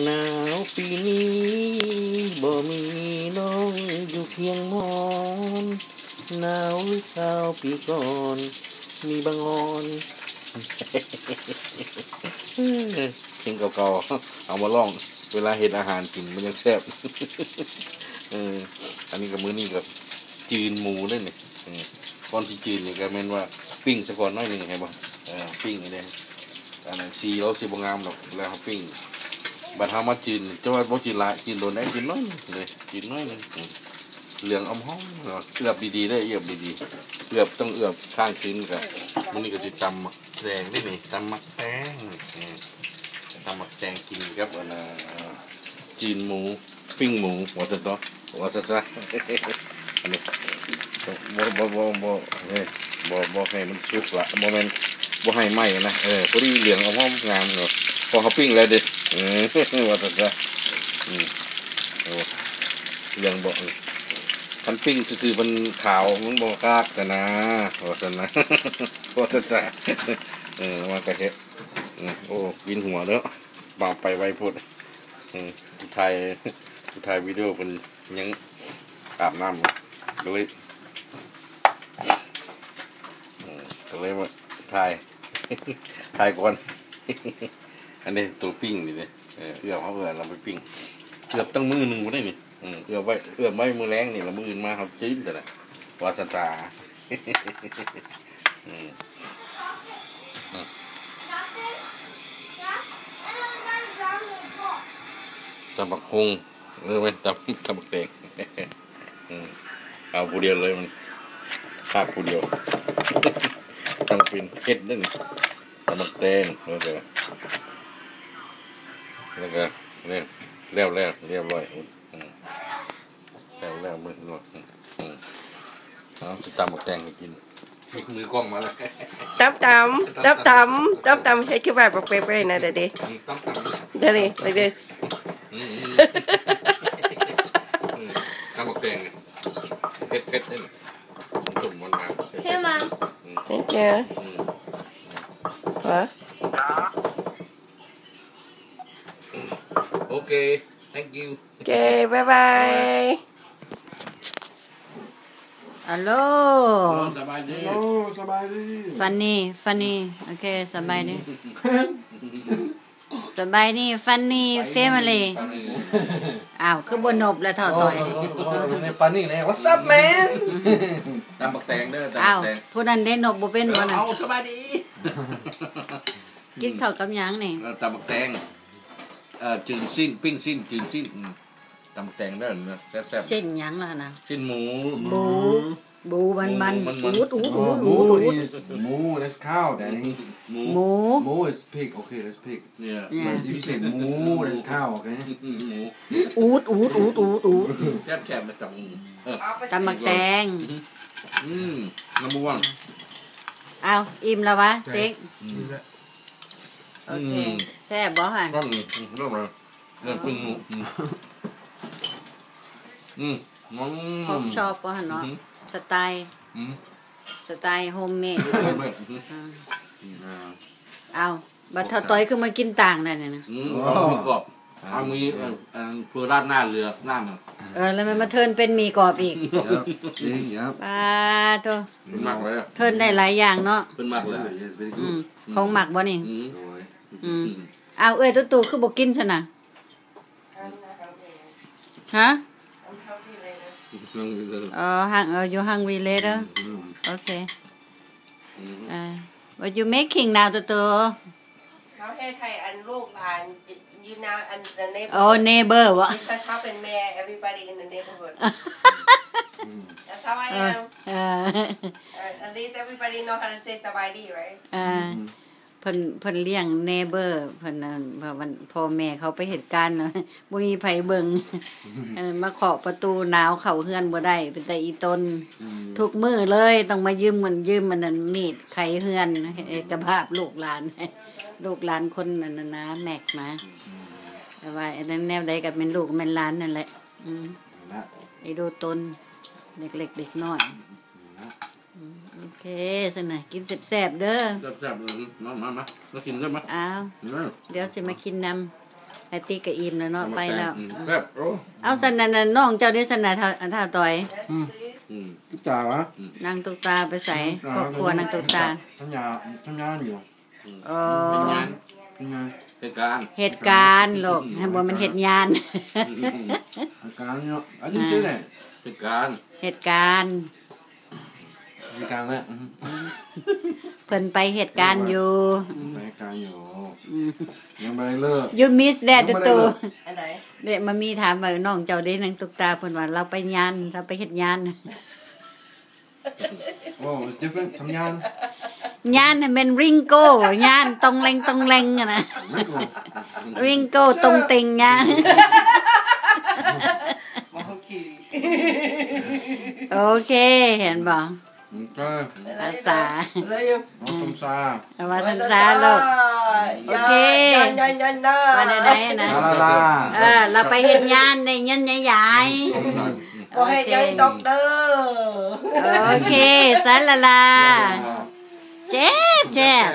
หนาวปีนี้บ่มีน้องอยู่เคียงมอนหนาวหรือข้าวปีก่อนมีบางออนเพลงเก่าๆเอามาร้องเวลาเห็นอาหารกินมันยังแซ่บอันนี้กับมื้อนี้กับจืนหมูเลยนี่ก่อนที่จืนนี่ก็แม่นว่าปิ้งซะก่อนน้อยหนึงให้บ่ปิ้งนี่เด้อันนั้นสีเราสิบ่งามดอกแล้วเฮาปิ้งบัดเฮามาจืนจะว่าบ่จืนหลายจืนโดนได้จืนน้อยเลยจืนน้อยนึงเหลืองอมหอมเอือบดีๆได้เอือบดีๆเอือบต้องเอือบข้างคืนก็มื้อนี้ก็สิตำมักแตงนี่นี่ตำมักแตงตำมักแตงกินครับอันจืนหมูปิ้งหมูว่าซั่นต่อว่าซั่นซะอันนี้บ่ให้มันสุกละบ่แม่นบ่ให้ไหม้นะพอดีเหลืองอมหอมงามเนาะพอเขาปิ้งแล้วเด้ว่าซั่นซะโอ้เหลืองบ่คันปิ้งคือมันขาวมันบ่กากกันนะว่าซั่นนะว่าซั่นซะว่ากะเฮ็ดโอ้วินหัวเด้อบ่าไปไวโพดผู้ถ่ายวิดีโอเพิ่นยังอาบน้ำก็เลยมาถ่ายก่อนอันนี้ตัวปิ้งนี่เลยเอื้อมเอาเราไปปิ้งเกือบตั้งมือหนึ่งมาได้นี่เอื้อมไว้มือแรงนี่เรามืออื่นมาเขาจิ้มแต่ละวาซาจาตำบักฮุงไม่ตำบักแตงเอาผู้เดียวเลยมันภาคผู้เดียวต้องเป็นเฮ็ดนึงตำบักแตงแล้วก็เนี่ยแล้วเรียบร้อยแล้วมือหนวดเอาตำบักแตงให้กินมีมือกล้องมาแล้วตำให้คือแบบเป๊ะๆนะเดี๋ยวดิlike this ตำบักแตงเผ็ดนี่จุ่มมันน้ำHey mom Thank you What Okay thank you Okay bye bye Hello สบายดีfunny okay สบายดีfunny family อ้าวคือบนนบแล้วถอดต่อยฟันนี่เลย What's up man ตำบักแตงเด้อตำบั อ้าว กแตงผู้นั้นได้นบบ่เป็นบ่น่ะเอาสบายดีกินข้าวกับหยังนี่ตำบักแตงจืดสิ้นปิ้งสิ้นจืดสิ้นตำบักแตงเด้อแซ่บๆเส้นหยังล่ะนะสิ้นหมู บูมันอูด Moo that's cow daddy หมู Moo is pig okay that's pig เนี่ย if you say moo that's cow okay หมู อูดแซ่บมาจับตำบักแตงnumber one อ้าวอิ่มแล้ววะเจ๊กโอเคแซ่บบ่หั่นร่อนเริ่มเลยเริ่มปิ้งหมูผมชอบบ่หั่นเนาะสไตล์โฮมเมดเอาบัดเท่าต้อยคือมากินต่างนั่นน่ะนะมีกรอบมีเพื่อราดหน้าเรือหน้ามันแล้วมันมาเทิร์นเป็นหมี่กรอบอีกจริงครับปาโตหมักเลยเทิร์นได้หลายอย่างเนาะเป็นหมักเลยของหมักบ่นี่เอาตู่คือบ่กินซั่นน่ะฮะyou hungry later okay what you making now ตู่เขาให้ไทยอันลูกหลานyou now and the neighbor โอ้ neighbor วะ because เขาเป็นแม่ everybody in the neighborhood that's how I am at least everybody know how to say สบายดี right เพิ่นเลี้ยงเนเบอร์เพิ่นพ่อแม่เขาไปเหตุการณ์บ่มีไผเบิ่งมาเคาะประตูหนาวเข้าเฮือนบ่ได้เป็นแต่อีต้นทุกมื้อเลยต้องมายืมมันนั่นมีดไขเฮือนเอกภาพลูกหลานคนนั่นน่ะนะแม็กมาแต่ว่าอันนั้นแนวใดก็เป็นลูกเป็นหลานนั่นแหละไอ้ดูต้นเด็กๆเด็กน้อยโอเคสินะกินแซ่บๆเด้อแซ่บๆมากินได้ไหมอ้าวเดี๋ยวสิมากินนำ ไอตีก็อิ่มแล้วเนาะไปแล้ว แบบโอ้ เอาสันนั่นน่ะน้องเจ้าได้สันน่ะท่าต่อย ตุ๊กตาวะ นางตุกตาไปใส่ครอบครัวนางตุกตา ทำงานอยู่ อ๋อ เป็นงาน ทำงาน เป็นการ เหตุการณ์ลูกให้บ่มันเหตุงาน อาการเนาะอันนี้ซื้อไหน เป็นการ เหตุการณ์ อาการแล้ว เพิ่นไปเหตุการณ์อยู่ ไปการอยู่ยังไม่ได้เลิก you miss that ยังไม่ได้ ตัว เลิก อันไหน เด็กมามีถามว่าน้องเจ้าได้นางตุกตาเพิ่นว่าเราไปงานเราไปเฮ็ดงาน โอ้ it's different ทำงาน งานน่ะแม่นริงโก้งานตรงแรงอะนะ ไม่กู ริงโก้ตรงเต็งงาน มองกี่ โอเคเห็นบ่ ก็ ภาษา อะไรอยู่ น้องสมซา แต่ว่าสันซาลูก โอเค ยันว่าได้ๆนะ ลา เราไปเฮ็ดงานในเงินใหญ่ โอเคใจตกเด้อ ๆโอเคสาลาลาเจ็บ เจ็บ